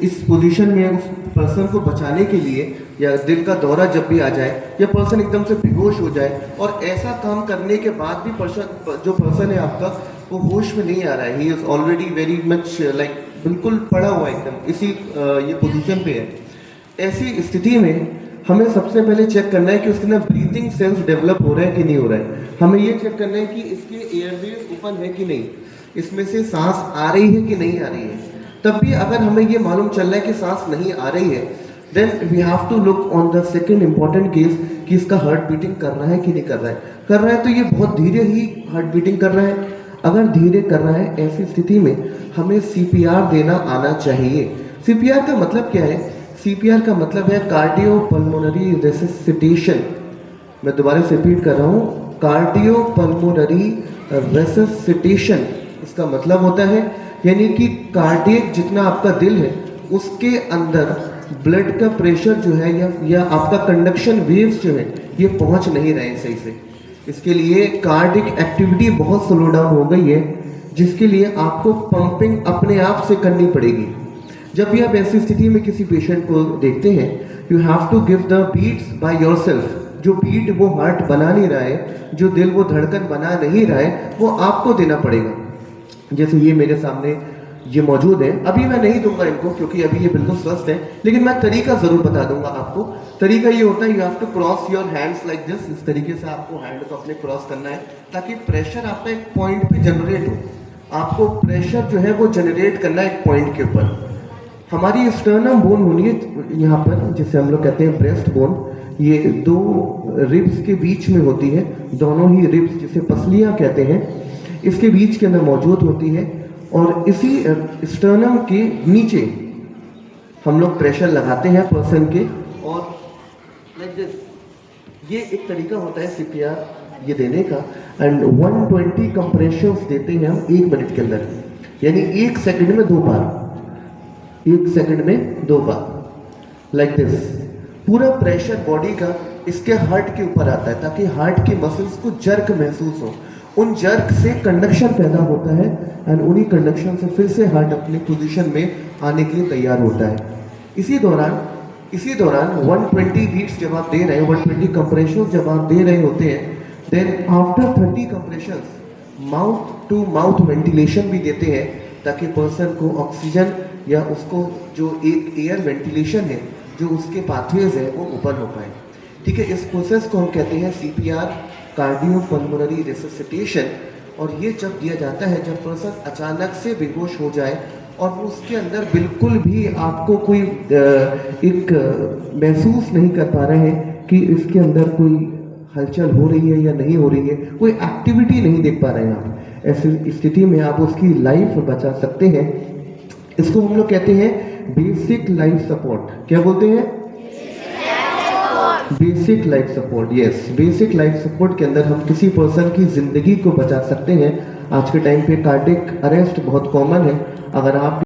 इस पोजीशन में उस पर्सन को बचाने के लिए, या दिल का दौरा जब भी आ जाए, या पर्सन एकदम से बेहोश हो जाए और ऐसा काम करने के बाद भी पर्सन है आपका वो होश में नहीं आ रहा है, he is already very much like बिल्कुल पड़ा हुआ एकदम इसी ये पोजीशन पे है। ऐसी स्थिति में हमें सबसे पहले चेक करना है कि उसके अंदर ब्रीथिंग सेल्स डेवलप हो रहा है कि नहीं हो रहा है। हमें ये चेक करना है कि इसके एयरवेज ओपन है कि नहीं, इसमें से सांस आ रही है कि नहीं आ रही है। तब भी अगर हमें ये मालूम चल रहा है कि सांस नहीं आ रही है, then we have to look on the second important case कि इसका हार्ट बीटिंग कर रहा है कि नहीं कर रहा है। कर रहा है तो ये बहुत धीरे ही हार्ट बीटिंग कर रहा है। अगर धीरे कर रहा है, ऐसी स्थिति में हमें सीपीआर देना आना चाहिए। सीपीआर का मतलब क्या है? सीपीआर का मतलब है कार्डियोपल्मोनरी रेसिसिटेशन। मैं दोबारा से रिपीट कर रहा हूँ, कार्डियोपल्मोनरी रेसिसिटेशन। इसका मतलब होता है यानी कि कार्डियक जितना आपका दिल है उसके अंदर ब्लड का प्रेशर जो है या आपका कंडक्शन वेव्स जो है ये पहुंच नहीं रहे सही से। इसके लिए कार्डियक एक्टिविटी बहुत स्लो डाउन हो गई है, जिसके लिए आपको पंपिंग अपने आप से करनी पड़ेगी। जब भी आप ऐसी स्थिति में किसी पेशेंट को देखते हैं, you have to give the beats by yourself. जो बीट वो हार्ट बना नहीं रहा है, जो दिल वो धड़कन बना नहीं रहा है, वो आपको देना पड़ेगा। जैसे ये मेरे सामने ये मौजूद है, अभी मैं नहीं दूंगा इनको क्योंकि अभी ये बिल्कुल स्वस्थ है, लेकिन मैं तरीका जरूर बता दूंगा आपको। तरीका ये होता है, you have to cross your hands like this. इस तरीके से आपको हैंड को अपने क्रॉस करना है ताकि प्रेशर आपका एक पॉइंट पे जनरेट हो। आपको प्रेशर जो है वो जनरेट करना है एक पॉइंट के ऊपर। हमारी स्टर्नम बोन होनी है यहाँ पर, जिसे हम लोग कहते हैं ब्रेस्ट बोन। ये दो रिब्स के बीच में होती है, दोनों ही रिब्स जिसे पसलियाँ कहते हैं, इसके बीच के अंदर मौजूद होती है। और इसी स्टर्नम के नीचे हम लोग प्रेशर लगाते हैं पर्सन के, और लाइक दिस। ये एक तरीका होता है सीपीआर ये देने का। एंड 120 कंप्रेशंस देते हैं हम 1 मिनट के अंदर, यानी 1 सेकंड में 2 बार, 1 सेकंड में 2 बार लाइक दिस। पूरा प्रेशर बॉडी का इसके हार्ट के ऊपर आता है ताकि हार्ट की मसल्स को जर्क महसूस हो। उन जर्क से कंडक्शन पैदा होता है एंड उन्हीं कंडक्शन से फिर से हार्ट अपनी पोजीशन में आने के लिए तैयार होता है। इसी दौरान 120 बीट्स जब आप दे रहे हैं, 120 कंप्रेशंस जब आप दे रहे होते हैं, then after 30 compressions mouth to mouth ventilation भी देते हैं ताकि पर्सन को ऑक्सीजन या उसको जो एक एयर वेंटिलेशन है जो उसके पाथवेज है वो ओपन हो पाए। ठीक है, इस प्रोसेस को हम कहते हैं सीपीआर, कार्डियोपल्मोनरी रेसिसिटेशन। और ये जब दिया जाता है जब पर्सन अचानक से बेहोश हो जाए और वो उसके अंदर बिल्कुल भी आपको कोई एक महसूस नहीं कर पा रहे हैं कि इसके अंदर कोई हलचल हो रही है या नहीं हो रही है, कोई एक्टिविटी नहीं देख पा रहे हैं आप। ऐसी स्थिति में आप उसकी लाइफ बचा सकते हैं। इसको हम लोग कहते हैं बेसिक लाइफ सपोर्ट। क्या बोलते हैं? Basic life support. Yes, basic life support के अंदर हम किसी पर्सन की जिंदगी को बचा सकते हैं। आज के टाइम पे कार्डियक अरेस्ट बहुत कॉमन है। अगर आप